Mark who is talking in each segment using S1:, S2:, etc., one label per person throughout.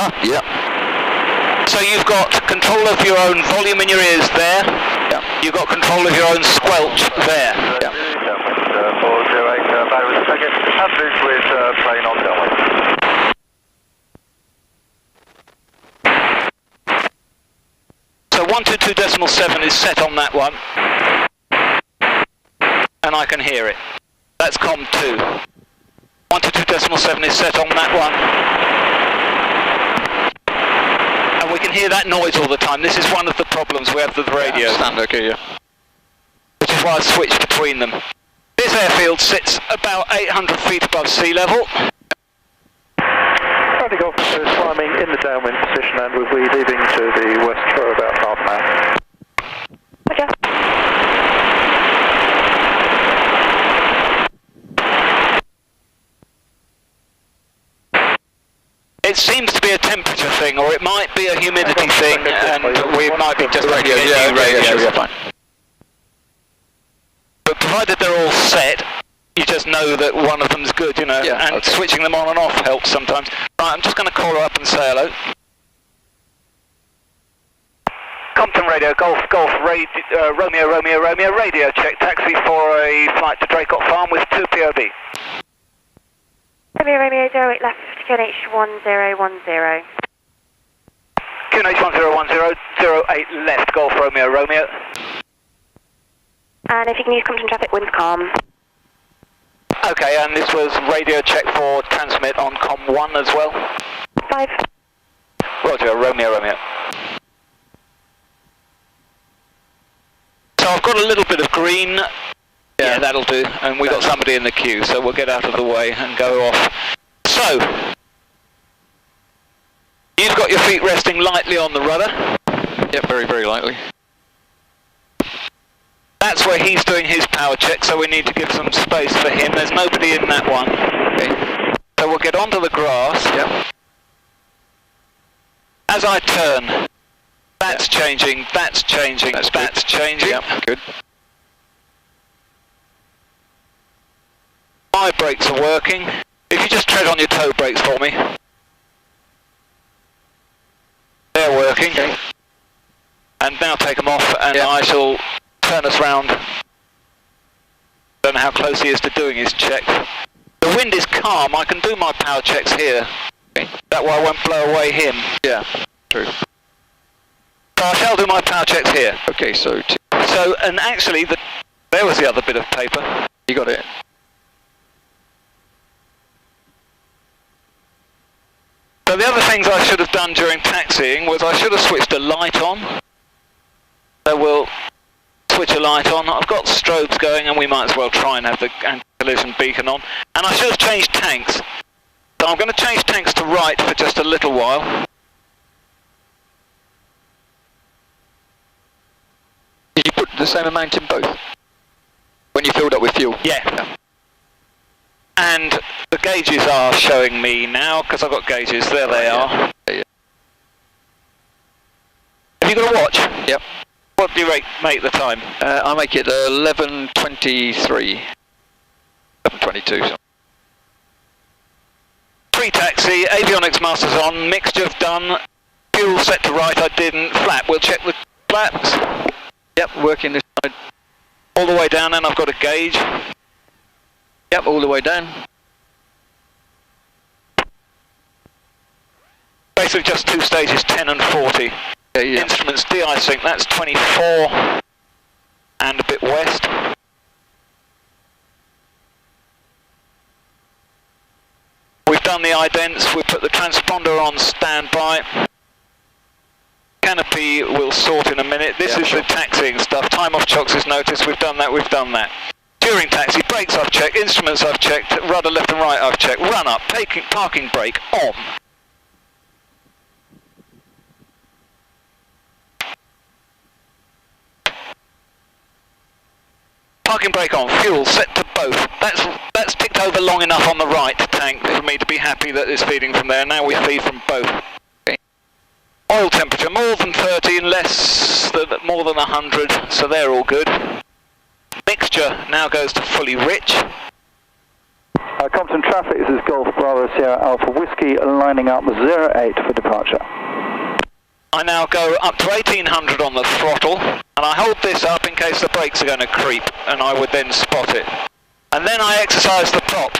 S1: are, yeah.
S2: So you've got control of your own volume in your ears there.
S1: Yeah.
S2: You've got control of your own squelch there.
S1: Yeah.
S3: 408, battery with a second. Have this with plane on downwind.
S2: So 122.7 is set on that one. And I can hear it. That's COM 2. 122.7 is set on that one. And we can hear that noise all the time. This is one of the problems we have with the radio.
S1: Okay, yeah.
S2: Which is why I switched between them. This airfield sits about 800 feet above sea level.
S3: Friendly Golf is climbing in the downwind position and we'll be leaving to the west for about half an hour.
S4: Okay.
S2: It seems to be a temperature thing, or it might be a humidity thing, and we might be just
S1: Radio,
S2: getting new radios.
S1: yeah, fine.
S2: But provided they're all set, you just know that one of them's good, you know,
S1: Yeah,
S2: and
S1: okay.
S2: switching them on and off helps sometimes. Right, I'm just going to call her up and say hello. Compton Radio, Golf, Romeo, radio check, taxi for a flight to Draycott Farm with 2 POB.
S4: Romeo 08 left, QNH 1010.
S2: QNH 1010, 08 left, Golf, Romeo.
S4: And if you can use Compton traffic, winds calm.
S2: Okay, and this was radio check for transmit on COM 1 as well?
S4: 5.
S2: Roger, Romeo. So I've got a little bit of green. Yeah, that'll do. And we've got somebody in the queue, so we'll get out of the way and go off. So, you've got your feet resting lightly on the rudder.
S1: Yeah, very, very lightly.
S2: That's where he's doing his power check, so we need to give some space for him. There's nobody in that one. Okay. So we'll get onto the grass.
S1: Yeah.
S2: As I turn, that's changing, that's changing, that's changing.
S1: Yeah, good.
S2: My brakes are working. If you just tread on your toe brakes for me. They're working.
S1: Okay.
S2: And now take them off, and I shall turn us round. Don't know how close he is to doing his check. The wind is calm. I can do my power checks here. Okay. That way I won't blow away him.
S1: Yeah, true.
S2: So I shall do my power checks here.
S1: Okay, so
S2: and actually, there was the other bit of paper.
S1: you got it.
S2: So the other things I should have done during taxiing was I should have switched a light on. So we'll switch a light on. I've got strobes going, and we might as well try and have the anti-collision beacon on. And I should have changed tanks. So I'm going to change tanks to right for just a little while.
S1: Did you put the same amount in both? When you filled up with fuel?
S2: Yeah. And the gauges are showing me now, because I've got gauges. There they are.
S1: Yeah.
S2: Have you got a watch?
S1: Yep.
S2: What do you make the time?
S1: I make it 11:23. 11:22. So.
S2: Pre-taxi, avionics masters on, mixture done, fuel set to right, I didn't, flap, we'll check the flaps.
S1: Yep, working this side.
S2: All the way down, and I've got a gauge.
S1: Yep, all the way down.
S2: Basically just 2 stages, 10 and 40.
S1: Yeah.
S2: Instruments de-icing, that's 24 and a bit west. We've done the idents, we put the transponder on standby. Canopy we'll sort in a minute. This is the taxiing stuff. Time off chocks is noticed, we've done that. During taxi, brakes I've checked, instruments I've checked, rudder left and right I've checked, run up, parking brake on. Parking brake on, fuel set to both. That's ticked over long enough on the right tank for me to be happy that it's feeding from there. Now we feed from both. Okay. Oil temperature more than 30 and more than 100, so they're all good. Mixture now goes to fully rich.
S3: Compton traffic, this is Golf Bravo Sierra Alpha Whiskey, lining up 08 for departure.
S2: I now go up to 1800 on the throttle, and I hold this up in case the brakes are going to creep, and I would then spot it. And then I exercise the prop,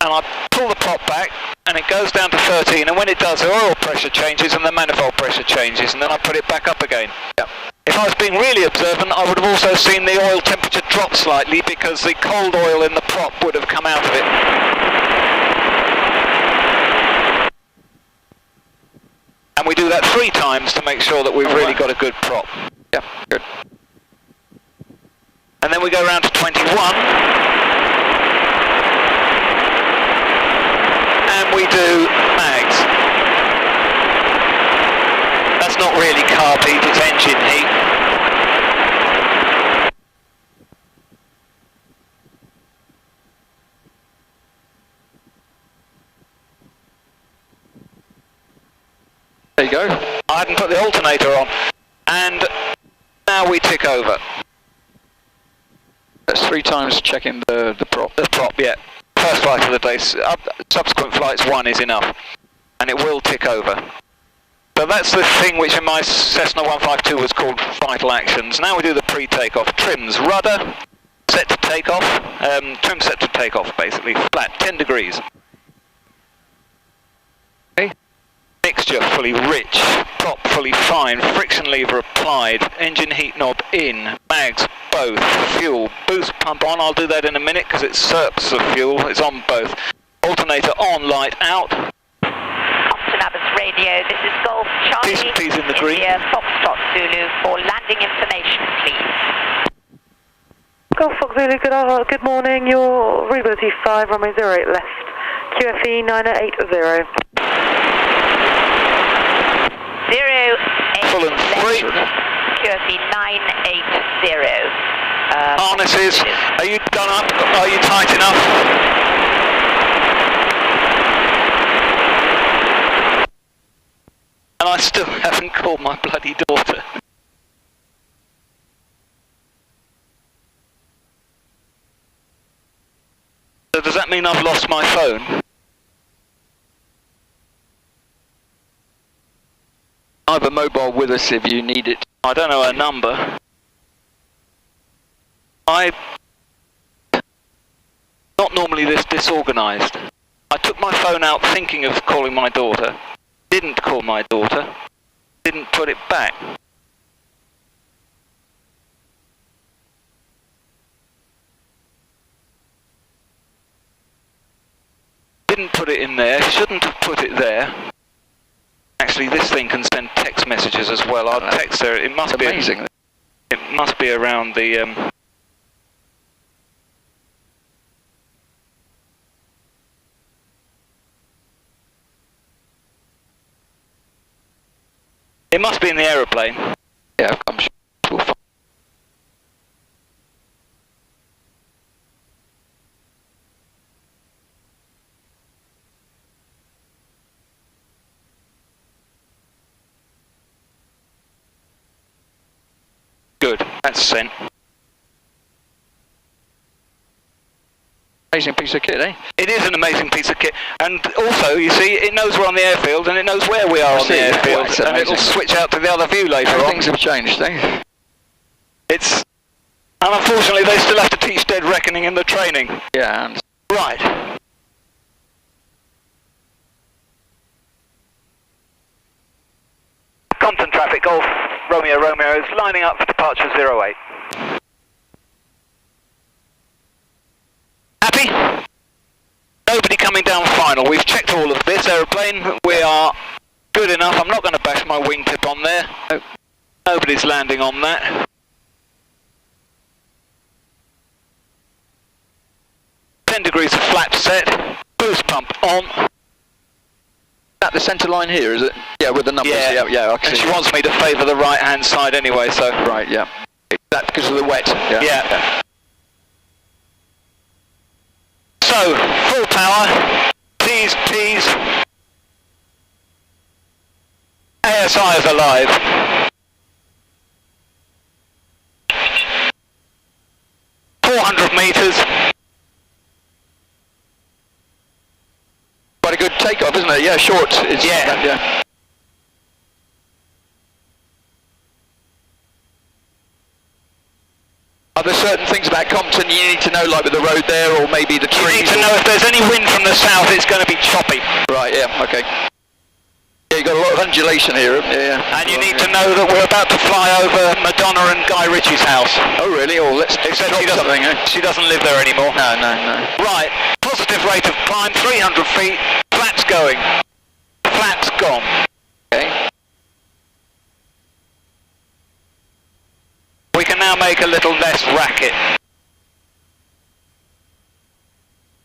S2: and I pull the prop back, and it goes down to 13, and when it does, the oil pressure changes and the manifold pressure changes, and then I put it back up again.
S1: Yep.
S2: If I was being really observant, I would have also seen the oil temperature drop slightly, because the cold oil in the prop would have come out of it. And we do that 3 times to make sure that we've really got a good prop.
S1: Yeah, good.
S2: And then we go around to 21. And we do mags. That's not really carb heat, it's engine heat.
S1: There you go.
S2: I hadn't put the alternator on. And now we tick over.
S1: That's 3 times checking the prop.
S2: The prop, yeah. First flight of the day. Subsequent flights, 1 is enough. And it will tick over. So that's the thing which in my Cessna 152 was called vital actions. Now we do the pre-takeoff. Trims, rudder, set to takeoff. Trim set to takeoff, basically. Flat, 10 degrees.
S1: Okay.
S2: Mixture fully rich, prop fully fine, friction lever applied, engine heat knob in, mags both, fuel, boost pump on, I'll do that in a minute because it's surplus of fuel, it's on both. Alternator on, light out.
S5: Compton Abbas Radio, this is Golf Charlie,
S2: Please in the green.
S5: India, Foxtrot Zulu, for landing information please.
S6: Golf Fox Zulu, good morning, your readability 5, runway 08 left, QFE 980.
S5: 08
S2: Full and free.
S5: QFE 980.
S2: Harnesses, are you done up? Are you tight enough? And I still haven't called my bloody daughter. So does that mean I've lost my phone?
S1: I have a mobile with us if you need it.
S2: I don't know her number. I'm not normally this disorganised. I took my phone out thinking of calling my daughter. Didn't call my daughter. Didn't put it back. Didn't put it in there. Shouldn't have put it there. Actually, this thing can send text messages as well. I'll text her. It must be
S1: amazing.
S2: It must be around the. It must be in the aeroplane.
S1: Yeah, I'm sure we'll find.
S2: Good, that's sent.
S1: Amazing piece of kit, eh?
S2: It is an amazing piece of kit, and also, you see, it knows we're on the airfield, and it knows where we are on the airfield, and it'll switch out to the other view later on.
S1: Things have changed, eh?
S2: It's, and unfortunately, they still have to teach dead reckoning in the training.
S1: Yeah, and
S2: Right. Compton traffic, Golf, Romeo is lining up for departure 08. Happy? Nobody coming down final. We've checked all of this aeroplane. We are good enough. I'm not going to bash my wingtip on there. No. Nobody's landing on that. Degrees of flap set, boost pump on.
S1: at the centre line here, is it? Yeah, with the numbers.
S2: Yeah,
S1: yeah.
S2: And she wants me to favour the right hand side anyway, so.
S1: Right, yeah. That because of the wet.
S2: Yeah. So, full power, T's, ASI is alive. .400 metres,
S1: good takeoff, isn't it? Yeah, short. It's, yeah. Are there certain things about Compton you need to know, like with the road there, or maybe the trees?
S2: You need to know if there's any wind from the south, it's going to be choppy.
S1: Right, yeah, okay. Yeah, you've got a lot of undulation here. Yeah.
S2: And you need to know that we're about to fly over Madonna and Guy Ritchie's house.
S1: Oh, really? Oh, let's
S2: Except
S1: drop something, eh?
S2: she doesn't live there anymore.
S1: No.
S2: Right, positive rate of climb, 300 feet, flat's going. Flat's gone.
S1: Okay.
S2: We can now make a little less racket.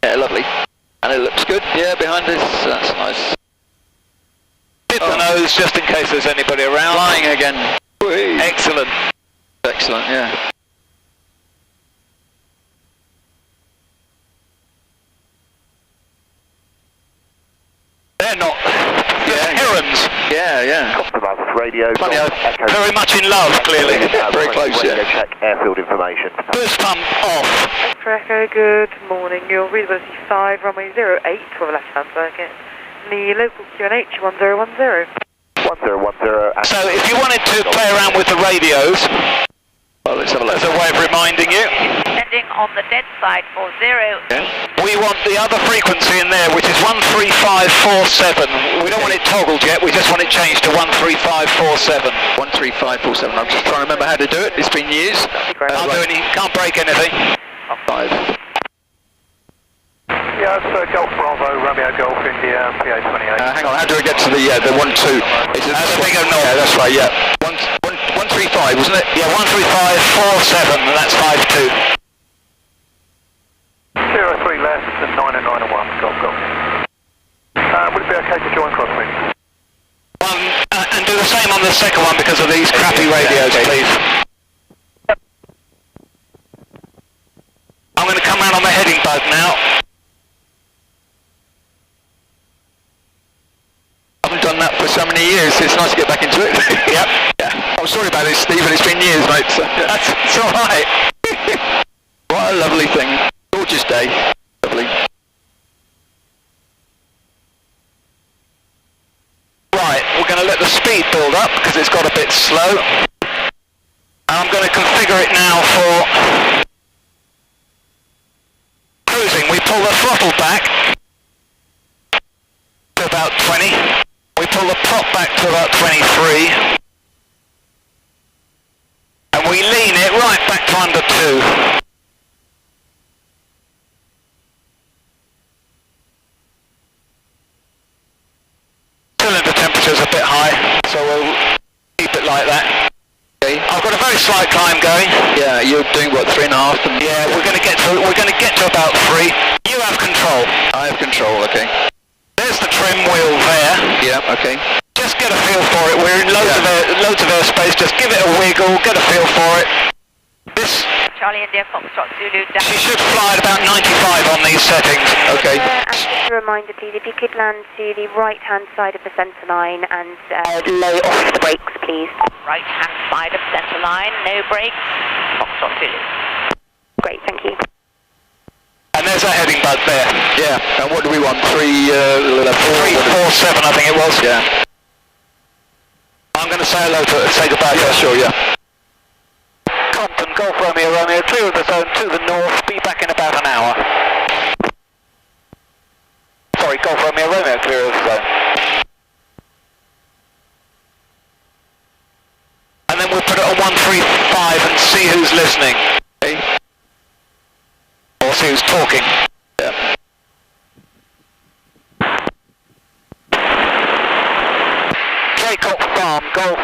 S1: Yeah, lovely. And it looks good, yeah, behind us. That's nice.
S2: Hit the nose just in case there's anybody around.
S1: Flying again. Whee.
S2: Excellent.
S1: Excellent, yeah.
S2: They're not. They're herons.
S1: Yeah.
S3: Compton radio.
S1: Funny,
S2: Very much in love, clearly.
S1: Very close, yeah.
S3: Check airfield information.
S2: Boost pump off.
S6: For Echo, good morning. Your readability 5, runway 08 for the left-hand circuit. The local QNH 1010.
S3: 1010.
S2: So if you wanted to play around with the radios,
S1: well, let's have a look.
S2: as a way of reminding you,
S5: Sending on the dead side for 08.
S2: we want the other frequency in there, which is 13547. We don't want it toggled yet, we just want it changed to 13547.
S1: 13547. I'm just trying to remember how to do it. It's been years.
S2: Can't do any, can't break anything.
S1: 5.
S3: Yeah, it's Golf Bravo, Romeo Golf, India, PA28.
S1: Hang on, how do I get to the 1-2? It's
S2: That's the bigger north.
S1: Yeah, that's right, yeah. 135, wasn't it?
S2: Yeah, 13547, and that's 52.
S3: 03 left and 9 and 9 and 1, Golf. Would it be okay to join crosswind?
S2: And do the same on the second one because of these crappy radios, please. I'm going to come round on the heading bug now.
S1: I haven't done that for so many years, it's nice to get back into it.
S2: Yep.
S1: Yeah. I'm sorry about this, Stephen, it's been years, mate. So,
S2: That's alright.
S1: what a lovely thing. Gorgeous day. Lovely.
S2: Right, we're going to let the speed build up because it's got a bit slow. And I'm going to configure it now for cruising. We pull the throttle back to about 20. We pull the prop back to about 23. And we lean it right back to under 2. Cylinder temperature's a bit high, so we'll keep it like that.
S1: Okay.
S2: I've got a very slight climb going.
S1: Yeah, you're doing what, 3.5?
S2: Yeah, we're going to get to about 3. You have control.
S1: I have control, okay.
S2: There's the trim wheel there.
S1: Yeah, okay.
S2: Just get a feel for it. We're in loads of airspace. Just give it a wiggle. Get a feel for it. This.
S5: Charlie India Foxtrot Zulu down.
S2: She should fly at about 95 on these settings.
S1: Okay.
S4: And just a reminder, please, if you could land to the right-hand side of the centre line and lay off the brakes, please.
S5: Right hand side of centre line, no brakes. Foxtrot Zulu.
S4: Great, thank you.
S2: And there's our heading bug there.
S1: Yeah, and what do we want? 347,
S2: I think it was.
S1: Yeah.
S2: I'm going to say hello to it. Say goodbye.
S1: Yeah, sure, yeah.
S2: Compton, Golf Romeo, clear of the zone to the north, be back in about an hour. Sorry, Golf Romeo, clear of the zone. And then we'll put it on 135 and see who's listening.
S1: Okay.
S2: Or see who's talking.
S1: Yeah.
S2: Draycott Farm, Golf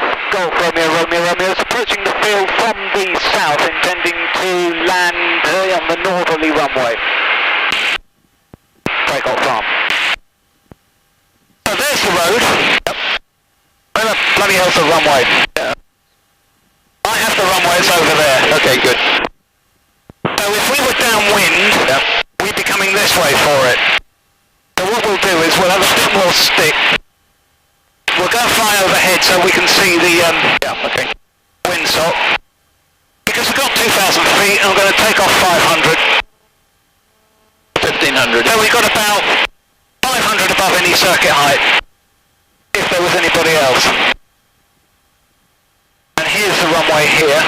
S2: Romeo is approaching the field from the south, intending to land on the northerly runway. Draycott Farm. So there's the road. Yep. Where the bloody hell's the runway?
S1: Yeah.
S2: I have the runways over there.
S1: Okay, good.
S2: So if we were downwind, we'd be coming this way for it. So what we'll do is we'll have a bit more stick. We'll go fly overhead so we can see the windsock. Because we've got 2,000 feet and we're going to take off 500.
S1: 1,500.
S2: So we've got about 500 above any any circuit height, if there was anybody else. And here's the runway here.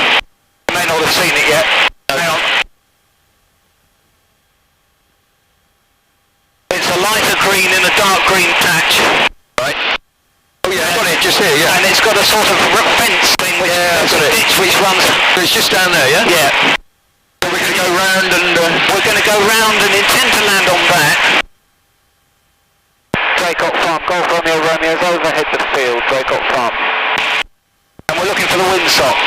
S2: You may not have seen it yet. Hang on. It's a lighter green in a dark green patch.
S1: Right. Oh yeah, got it just here, yeah.
S2: And it's got a sort of fence thing, which is a ditch which runs.
S1: So it's just down there, yeah?
S2: Yeah.
S1: So we're going to go round and...
S2: We're going to go round and intend to land on that. Draycott Farm, Golf Romeo Romeo's overhead the field, Draycott Farm. And we're looking for the windsock.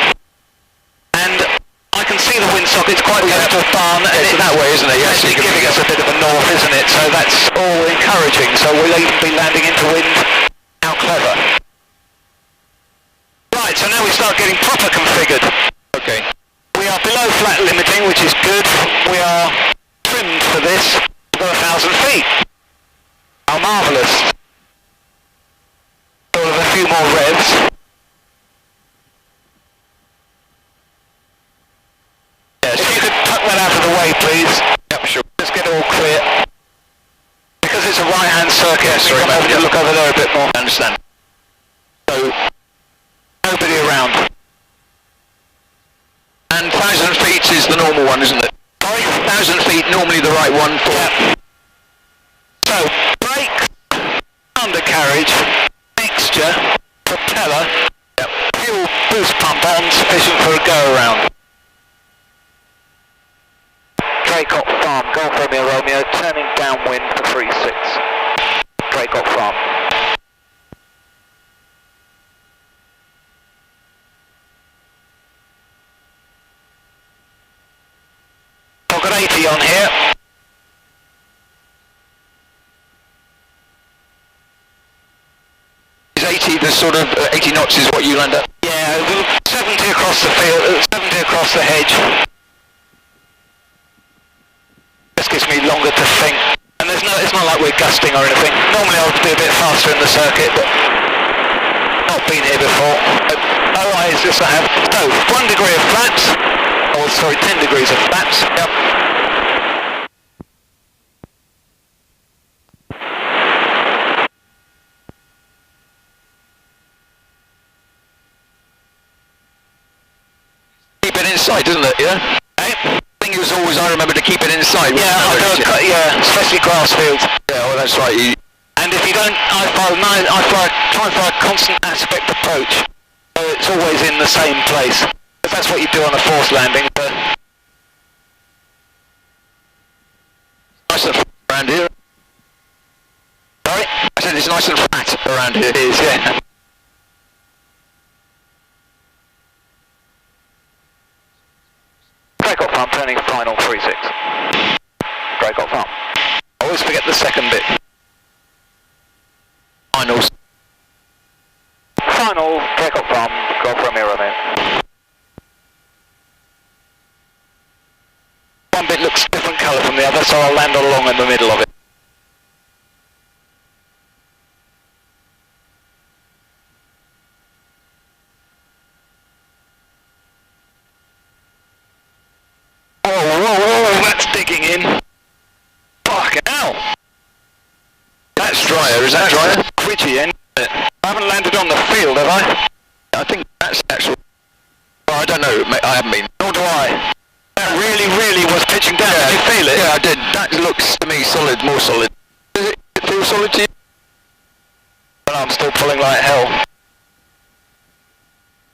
S2: And I can see the windsock, it's quite close to a barn. And
S1: it's that way, isn't it?
S2: Yes, it's giving us a bit of a north, isn't it? So that's all encouraging. So we'll even be landing into wind. How clever. Right, so now we start getting proper configured.
S1: Okay.
S2: We are below flat limiting, which is good. We are trimmed for this. We've got 1,000 feet. How marvellous. Sort of a few more revs. Yes. If you could tuck that out of the way, please.
S1: Yep, sure.
S2: Just get it all clear. Because it's a right-hand circuit,
S1: Yes,
S2: we
S1: sorry,
S2: can
S1: mate.
S2: look over there a bit more.
S1: I understand.
S2: So, nobody around.
S1: And 1,000 feet is the normal one, isn't it?
S2: Sorry?
S1: 1,000 feet, normally the right one for...
S2: Yep. So, brakes, undercarriage, mixture, propeller, fuel boost pump on, sufficient for a go-around. Draycott Farm, Golf Romeo Romeo, turning downwind for 36. Draycott Farm. I've got 80 on here.
S1: Is 80 the sort of... 80 knots is what you land at?
S2: Yeah, 70 across the field, 70 across the hedge. This gives me longer to think. And there's no, it's not like we're gusting or anything. Normally I would be a bit faster in the circuit, but not been here before. Oh, it's just I have. So, 1 degree of flaps. Oh, sorry, 10 degrees of flaps. Yep.
S1: Keep it inside, isn't it, yeah?
S2: Hey?
S1: I think it was always, I remember to keep it inside.
S2: Yeah, yeah, especially grass fields.
S1: Yeah, well that's right.
S2: And if you don't, I try and fly a constant aspect approach. So it's always in the same place. Because that's what you do on a forced landing. But
S1: Nice and flat around here.
S2: sorry?
S1: I said it's nice and flat around here.
S2: It is, yeah. Draycott Farm turning final 36. Draycott Farm. I always forget the second bit.
S1: Finals.
S2: Final Draycott Farm, Golf Romeo Romeo. One bit looks different colour from the other, so I'll land along in the middle of it. Whoa, that's digging in. Fucking hell.
S1: That's drier, is that drier?
S2: Quidgy end. I haven't landed on the field, have I?
S1: I think that's actual... Well, I don't know, mate, I haven't been.
S2: Nor do I. That really was pitching down. Did you feel it?
S1: Yeah, I did. That looks to me solid, more solid. Does it feel solid to you?
S2: Well, I'm still pulling like hell.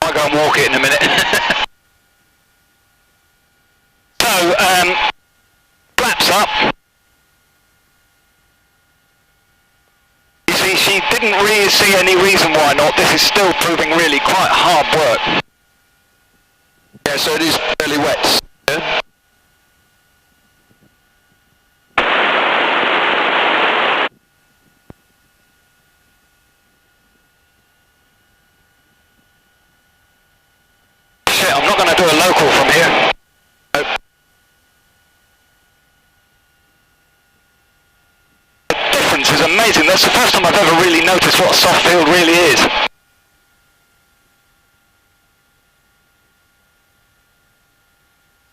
S2: I'll go and walk it in a minute. So, flaps up. You see, she didn't really see any reason why not. This is still proving really quite hard work.
S1: Yeah, so it is fairly wet. Yeah?
S2: Shit, I'm not going to do a local from here. Nope. The difference is amazing. That's the first time I've ever really noticed what a soft field really is.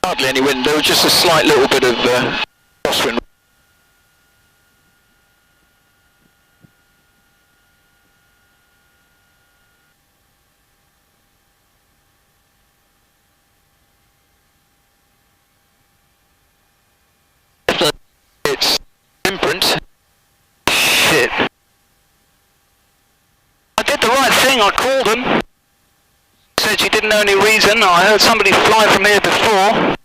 S1: Hardly any wind, there was just a slight little bit of crosswind. temperance.
S2: Shit. I did the right thing, I called them. Said she didn't know any reason. I heard somebody fly from here before.